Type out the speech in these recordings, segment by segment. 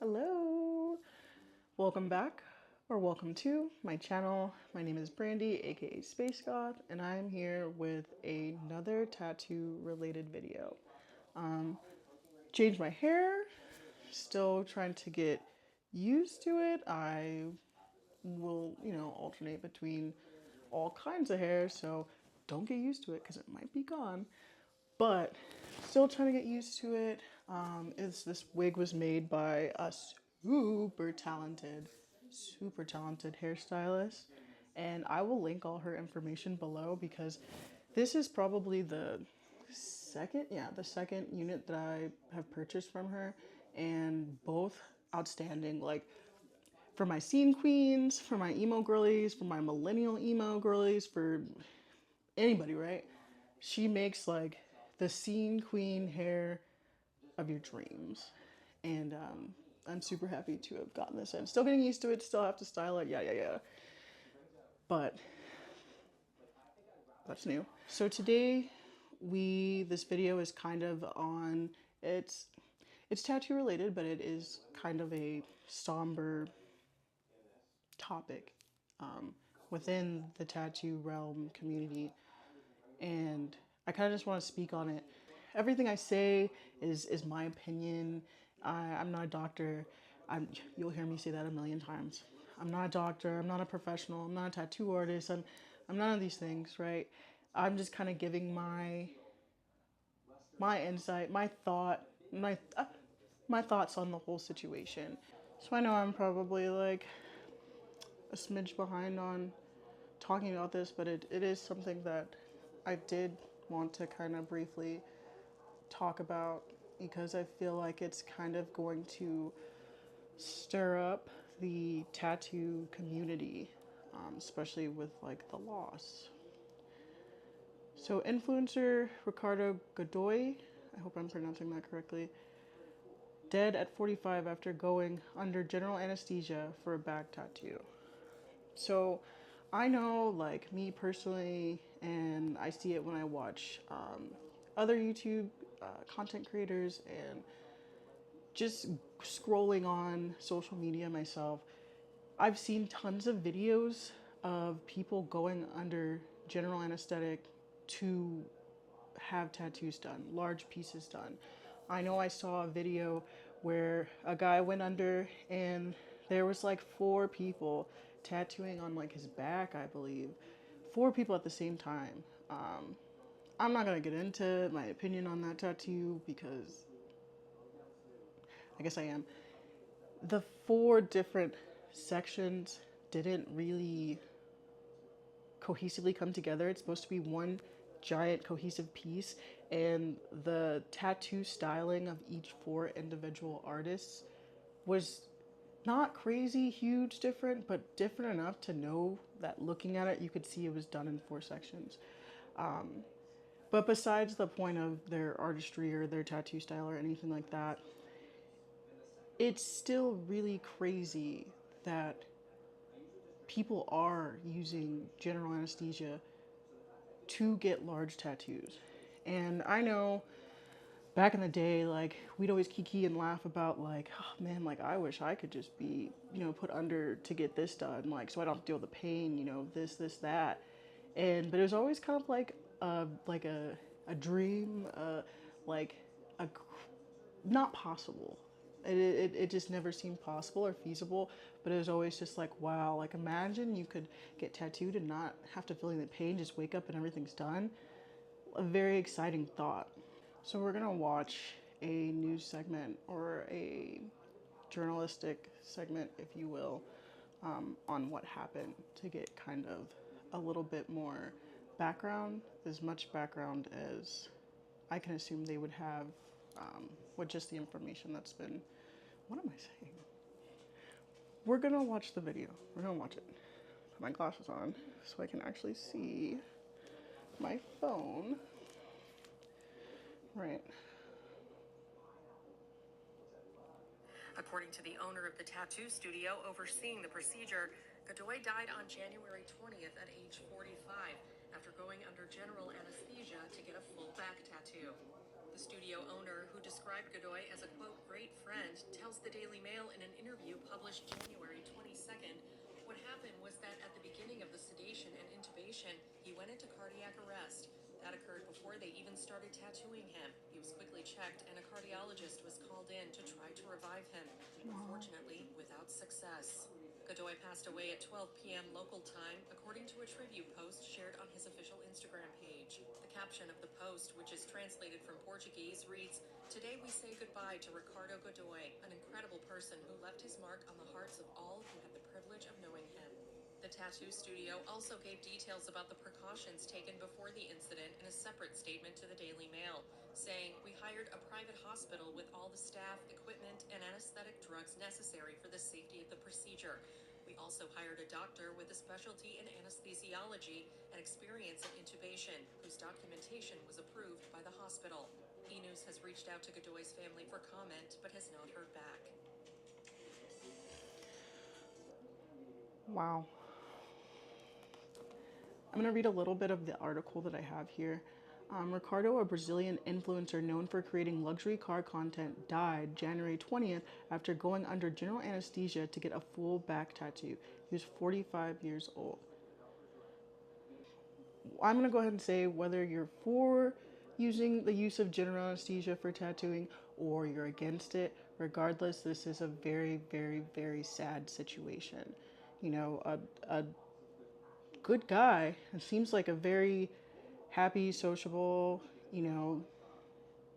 Hello, welcome back or welcome to my channel. My name is Brandy, aka Space Goth, and I'm here with another tattoo related video. Changed my hair, still trying to get used to it. I will, alternate between all kinds of hair, so don't get used to it because it might be gone. But still trying to get used to it. This wig was made by a super talented hairstylist, and I will link all her information below because this is probably the second unit that I have purchased from her, and both outstanding. Like for my scene queens, for my emo girlies, for my millennial emo girlies, for anybody, right? She makes like the scene queen hair of your dreams. And I'm super happy to have gotten this in. Still getting used to it, still have to style it, yeah. But that's new. So today this video is kind of on it's tattoo related, but it is kind of a somber topic within the tattoo realm community, and I kind of just want to speak on it. Everything I say is my opinion. I'm not a doctor. You'll hear me say that a million times. I'm not a doctor. I'm not a professional. I'm not a tattoo artist. I'm none of these things, right? I'm just kind of giving my insight, my thoughts on the whole situation. So I know I'm probably like a smidge behind on talking about this, but it is something that I did want to kind of briefly talk about because I feel like it's kind of going to stir up the tattoo community, especially with like the loss. So, influencer Ricardo Godoy, I hope I'm pronouncing that correctly, dead at 45 after going under general anesthesia for a back tattoo. So, I know, like me personally, and I see it when I watch other YouTube content creators and just scrolling on social media myself, I've seen tons of videos of people going under general anesthetic to have tattoos done, large pieces done. I know I saw a video where a guy went under and there was like four people tattooing on like his back, I believe. Four people at the same time. I'm not gonna get into my opinion on that tattoo because I guess I am. The four different sections didn't really cohesively come together. It's supposed to be one giant cohesive piece, and the tattoo styling of each four individual artists was not crazy huge different, but different enough to know that looking at it you could see it was done in four sections. But besides the point of their artistry or their tattoo style or anything like that, it's still really crazy that people are using general anesthesia to get large tattoos. And I know back in the day, like we'd always kiki and laugh about like, oh man, like I wish I could just be, put under to get this done, like so I don't have to deal with the pain, this, that. But it was always kind of like a dream, like a not possible. It just never seemed possible or feasible, but it was always just like, wow, like imagine you could get tattooed and not have to feel any pain, just wake up and everything's done. A very exciting thought. So we're gonna watch a news segment or a journalistic segment, if you will, on what happened to get kind of a little bit more background, as much background as I can assume they would have with just the information that's been. What am I saying? We're gonna watch the video. We're gonna watch it. Put my glasses on so I can actually see my phone. Right. According to the owner of the tattoo studio overseeing the procedure, Godoy died on January 20th at age 45 after going under general anesthesia to get a full back tattoo. The studio owner, who described Godoy as a, quote, great friend, tells the Daily Mail in interview published January 22nd, what happened was that at the beginning of the sedation and intubation, he went into cardiac arrest. That occurred before they even started tattooing him. He was quickly checked, and a cardiologist was called in to try to revive him, unfortunately without success. Godoy passed away at 12 p.m. local time, according to a tribute post shared on his official Instagram page. The caption of the post, which is translated from Portuguese, reads, "Today we say goodbye to Ricardo Godoy, an incredible person who left his mark on the hearts of all who had the privilege of knowing him." The tattoo studio also gave details about the precautions taken before the incident in a separate statement to the Daily Mail, saying, "We hired a private hospital with all the staff, equipment, and anesthetic drugs necessary for the safety of the procedure. We also hired a doctor with a specialty in anesthesiology and experience in intubation, whose documentation was approved by the hospital." E-News has reached out to Godoy's family for comment, but has not heard back. Wow. I'm going to read a little bit of the article that I have here. Ricardo, a Brazilian influencer known for creating luxury car content, died January 20th after going under general anesthesia to get a full back tattoo. He was 45 years old. I'm going to go ahead and say whether you're for using the use of general anesthesia for tattooing or you're against it, regardless, this is a very, very, very sad situation. You know, a good guy. It seems like a very happy, sociable, you know,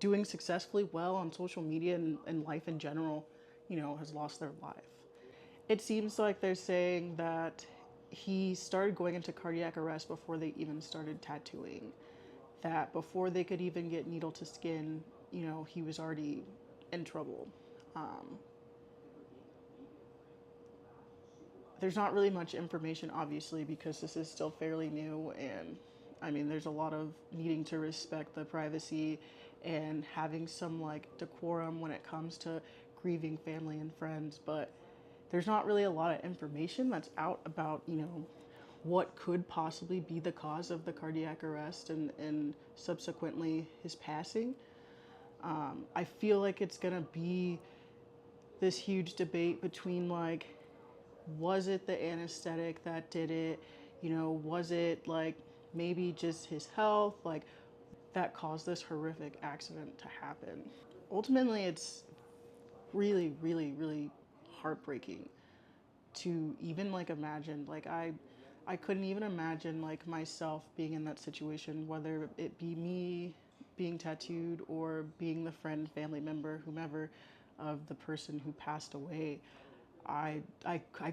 doing successfully well on social media and life in general, you know, has lost their life. It seems like they're saying that he started going into cardiac arrest before they even started tattooing. That before they could even get needle to skin, you know, he was already in trouble. There's not really much information, obviously, because this is still fairly new. And I mean, there's a lot of needing to respect the privacy and having some like decorum when it comes to grieving family and friends. But there's not really a lot of information that's out about, you know, what could possibly be the cause of the cardiac arrest and subsequently his passing. I feel like it's going to be this huge debate between like, was it the anesthetic that did it? You know, was it like maybe just his health, like that caused this horrific accident to happen? Ultimately, it's really, really, really heartbreaking to even like imagine. Like I couldn't even imagine like myself being in that situation, whether it be me being tattooed or being the friend, family member, whomever of the person who passed away. I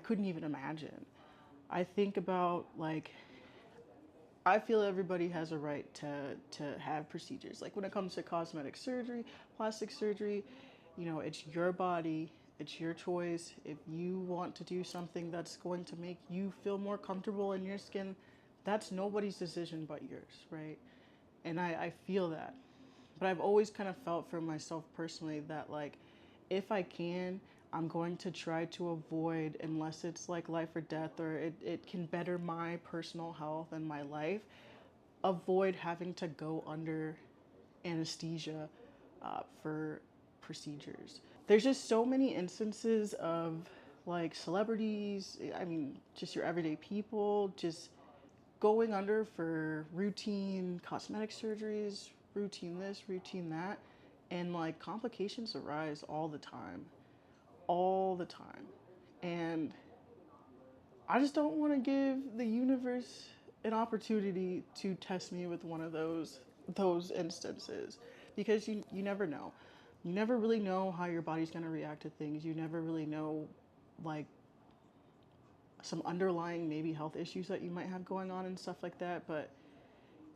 couldn't even imagine. I think about like I feel everybody has a right to have procedures. Like when it comes to cosmetic surgery, plastic surgery, you know, it's your body, it's your choice. If you want to do something that's going to make you feel more comfortable in your skin, that's nobody's decision but yours, right? And I feel that. But I've always kind of felt for myself personally that like if I can, I'm going to try to avoid, unless it's like life or death or it can better my personal health and my life, avoid having to go under anesthesia for procedures. There's just so many instances of like celebrities, I mean, just your everyday people, just going under for routine cosmetic surgeries, routine this, routine that, and like complications arise all the time. All the time. And I just don't want to give the universe an opportunity to test me with one of those instances because you never know. You never really know how your body's going to react to things. You never really know like some underlying maybe health issues that you might have going on and stuff like that, but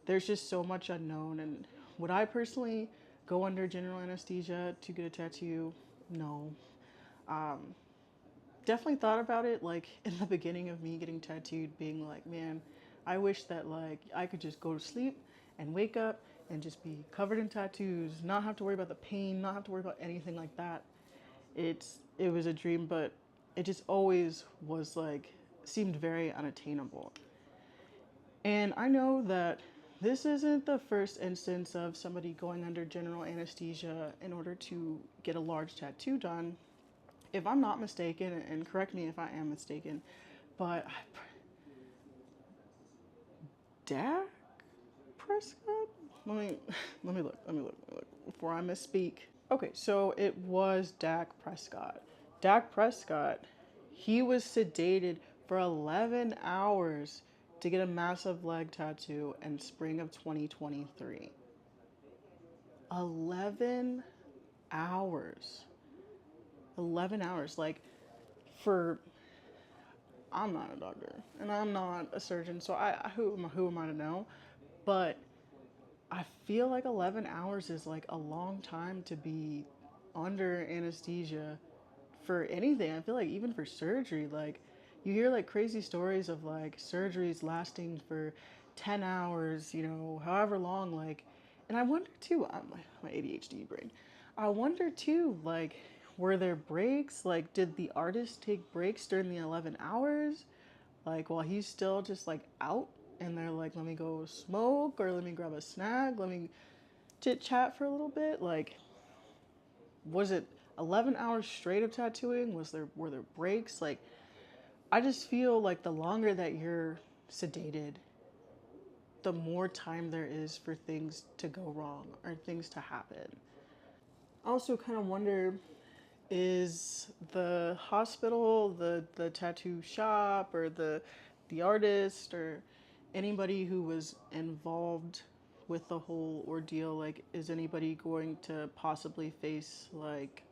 there's just so much unknown. And would I personally go under general anesthesia to get a tattoo? No. Definitely thought about it like in the beginning of me getting tattooed, being like, man, I wish that like I could just go to sleep and wake up and just be covered in tattoos, not have to worry about the pain, not have to worry about anything like that. It was a dream, but it just always was like seemed very unattainable. And I know that this isn't the first instance of somebody going under general anesthesia in order to get a large tattoo done. if I'm not mistaken, and correct me if I am mistaken, but Dak Prescott? Let me let me look before I misspeak. Okay, so it was Dak Prescott. Dak Prescott, he was sedated for 11 hours to get a massive leg tattoo in spring of 2023. 11 hours. 11 hours. Like, for, I'm not a doctor and I'm not a surgeon, so who am I to know? But I feel like 11 hours is like a long time to be under anesthesia for anything. I feel like even for surgery, like you hear like crazy stories of like surgeries lasting for 10 hours, however long. Like, and I wonder too, my ADHD brain, I wonder too, like, were there breaks? Like, did the artist take breaks during the 11 hours? Like, while he's still just like out and they're like, let me go smoke or let me grab a snack, let me chit chat for a little bit. Like, was it 11 hours straight of tattooing? Were there breaks? Like, I just feel like the longer that you're sedated, the more time there is for things to go wrong or things to happen. I also kind of wonder, is the hospital, the tattoo shop, or the artist, or anybody who was involved with the whole ordeal, like, is anybody going to possibly face like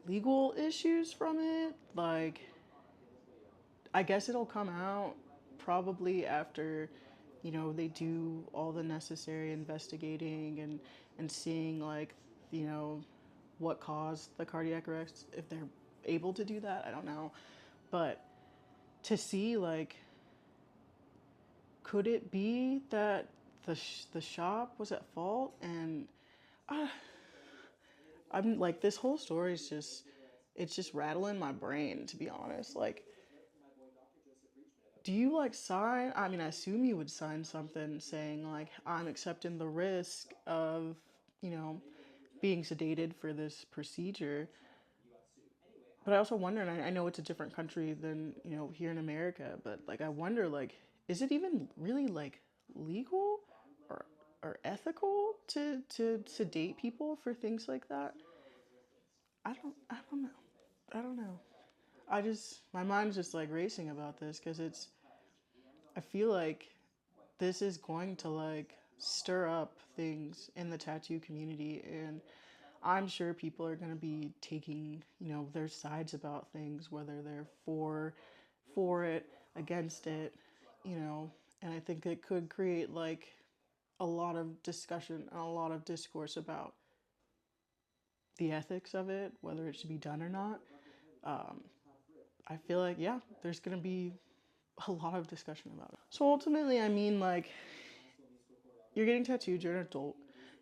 legal issues from it? Like, I guess it'll come out probably after, they do all the necessary investigating and seeing, like, you know, what caused the cardiac arrest, if they're able to do that. I don't know. But to see, like, could it be that the shop was at fault? And uh, I'm like, this whole story is just, it's just rattling my brain, to be honest. Like, do you like sign? I mean, I assume you would sign something saying like, I'm accepting the risk of, you know, being sedated for this procedure. But I also wonder, and I know it's a different country than, here in America, but like, I wonder, like, is it even really like legal or ethical to sedate people for things like that? I don't know. I don't know. My mind's just like racing about this because I feel like this is going to like stir up things in the tattoo community, and I'm sure people are going to be taking, their sides about things, whether they're for it, against it, you know, and I think it could create like a lot of discussion and a lot of discourse about the ethics of it, whether it should be done or not. Um, I feel like, yeah, there's going to be a lot of discussion about it. So ultimately, I mean, like, you're getting tattooed, you're an adult,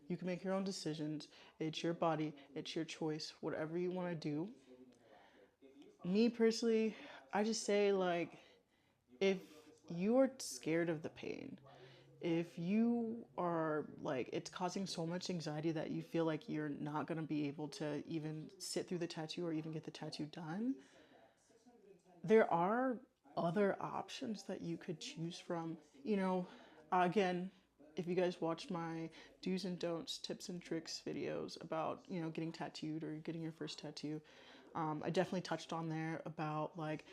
you can make your own decisions. It's your body, it's your choice, whatever you want to do. Me personally, I just say, like, if you are scared of the pain, if you are like, it's causing so much anxiety that you feel like you're not going to be able to even sit through the tattoo or even get the tattoo done, there are other options that you could choose from. Again, if you guys watch my do's and don'ts, tips and tricks videos about, getting tattooed or getting your first tattoo, I definitely touched on there about like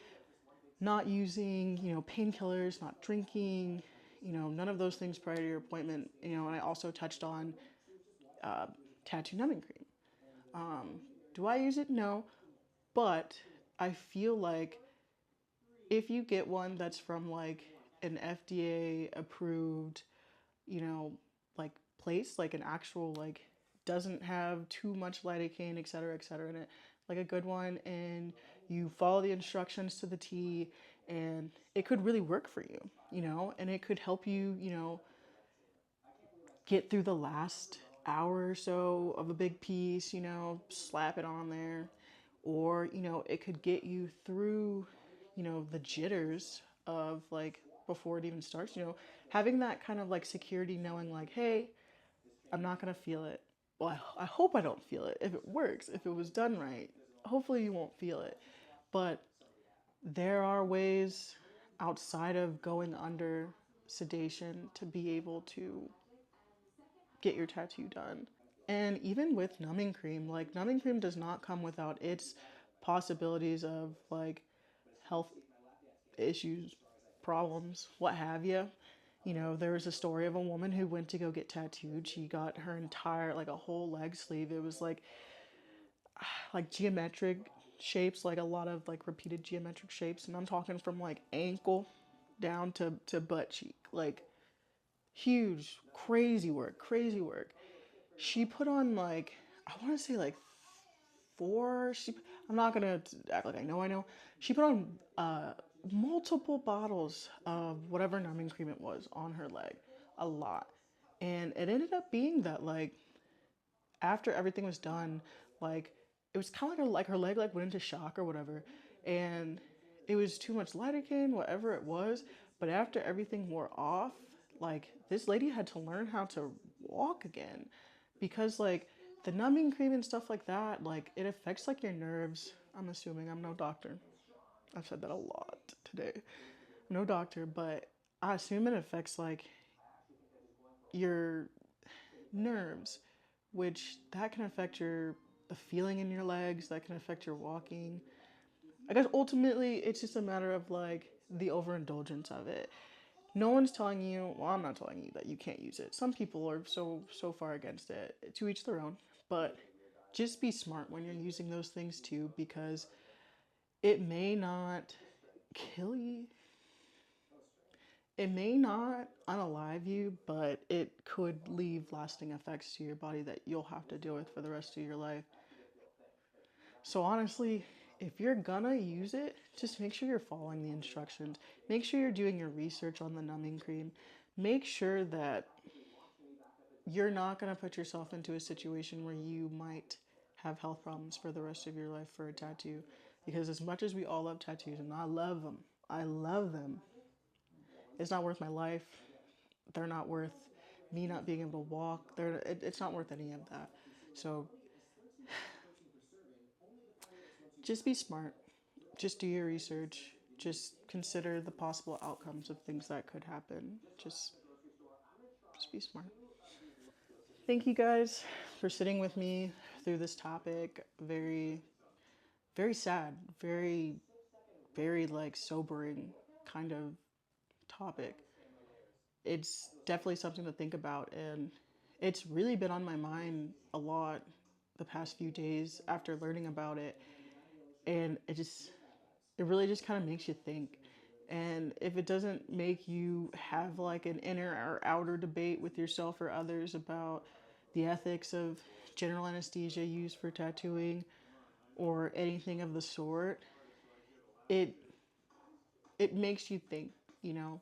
not using, painkillers, not drinking, none of those things prior to your appointment, and I also touched on uh, tattoo numbing cream. Do I use it? No, but I feel like if you get one that's from like an FDA approved, you know, like place, like an actual, like, doesn't have too much lidocaine, et cetera, in it, like a good one, and you follow the instructions to the T, and it could really work for you, and it could help you, get through the last hour or so of a big piece, slap it on there. Or, it could get you through, the jitters of like before it even starts, having that kind of like security, knowing like, hey, I'm not going to feel it. Well, I hope I don't feel it if it works, if it was done right. hopefully you won't feel it. But there are ways outside of going under sedation to be able to get your tattoo done. And even with numbing cream, like numbing cream does not come without its possibilities of like health issues, problems, what have you. You know, there was a story of a woman who went to go get tattooed. She got her entire, like a whole leg sleeve. It was like geometric shapes, like a lot of like repeated geometric shapes. And I'm talking from like ankle down to butt cheek. Like huge, crazy work, crazy work. She put on like, I want to say like four. I'm not gonna act like I know. She put on multiple bottles of whatever numbing cream it was on her leg, a lot, and it ended up being that like after everything was done, like it was kind of like her leg like went into shock or whatever, and it was too much lidocaine, whatever it was. But after everything wore off, like this lady had to learn how to walk again, because like the numbing cream and stuff like that, like it affects like your nerves. I'm assuming, I'm no doctor. I've said that a lot today. I'm no doctor, but I assume it affects like your nerves, which that can affect your the feeling in your legs, that can affect your walking. I guess ultimately it's just a matter of like the overindulgence of it. No one's telling you, well, I'm not telling you that you can't use it. Some people are so far against it, to each their own. But just be smart when you're using those things too, because it may not kill you. It may not unalive you, but it could leave lasting effects to your body that you'll have to deal with for the rest of your life. So honestly, if you're gonna use it, just make sure you're following the instructions. Make sure you're doing your research on the numbing cream. Make sure that you're not gonna put yourself into a situation where you might have health problems for the rest of your life for a tattoo. Because as much as we all love tattoos, and I love them, it's not worth my life. They're not worth me not being able to walk. It's not worth any of that. So just be smart. Just do your research. Just consider the possible outcomes of things that could happen. Just be smart. Thank you guys for sitting with me through this topic. Very, very sad. Very like sobering kind of topic. It's definitely something to think about, and it's really been on my mind a lot the past few days after learning about it. And it really just kind of makes you think. And if it doesn't make you have like an inner or outer debate with yourself or others about the ethics of general anesthesia used for tattooing or anything of the sort, it it makes you think, you know,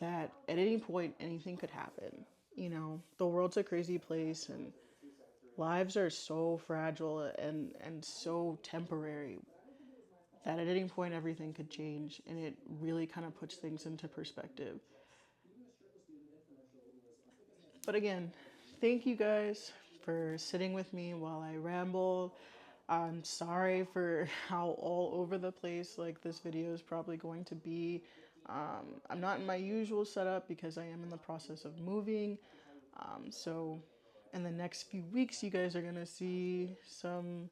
that at any point anything could happen. You know, the world's a crazy place, and lives are so fragile and so temporary that at any point everything could change, and it really kind of puts things into perspective. But again, thank you guys for sitting with me while I ramble. I'm sorry for how all over the place like this video is probably going to be. I'm not in my usual setup because I am in the process of moving. So in the next few weeks, you guys are gonna see some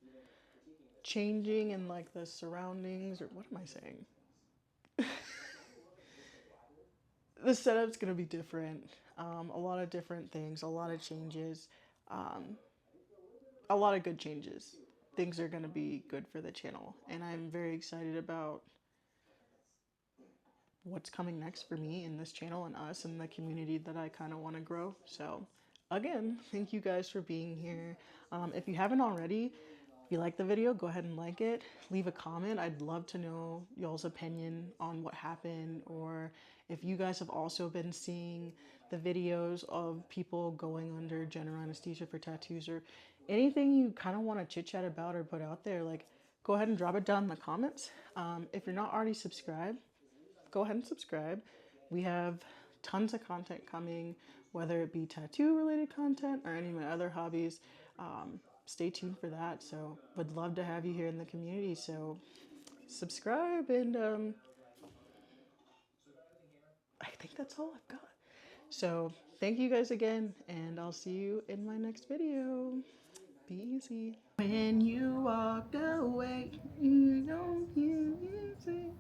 changing in like the surroundings, or what am I saying? The setup's gonna be different. A lot of different things, a lot of changes, um, a lot of good changes. Things are gonna be good for the channel, and I'm very excited about what's coming next for me in this channel and us and the community that I kind of want to grow. So, again, thank you guys for being here. If you haven't already, if you like the video, go ahead and like it. Leave a comment. I'd love to know y'all's opinion on what happened, or if you guys have also been seeing the videos of people going under general anesthesia for tattoos, or anything you kind of want to chit chat about or put out there. Like, go ahead and drop it down in the comments. If you're not already subscribed, go ahead and subscribe. We have tons of content coming, whether it be tattoo related content or any of my other hobbies. stay tuned for that. So would love to have you here in the community. So subscribe, and I think that's all I've got. So thank you guys again, and I'll see you in my next video. Be easy. When you walked away, you don't use it.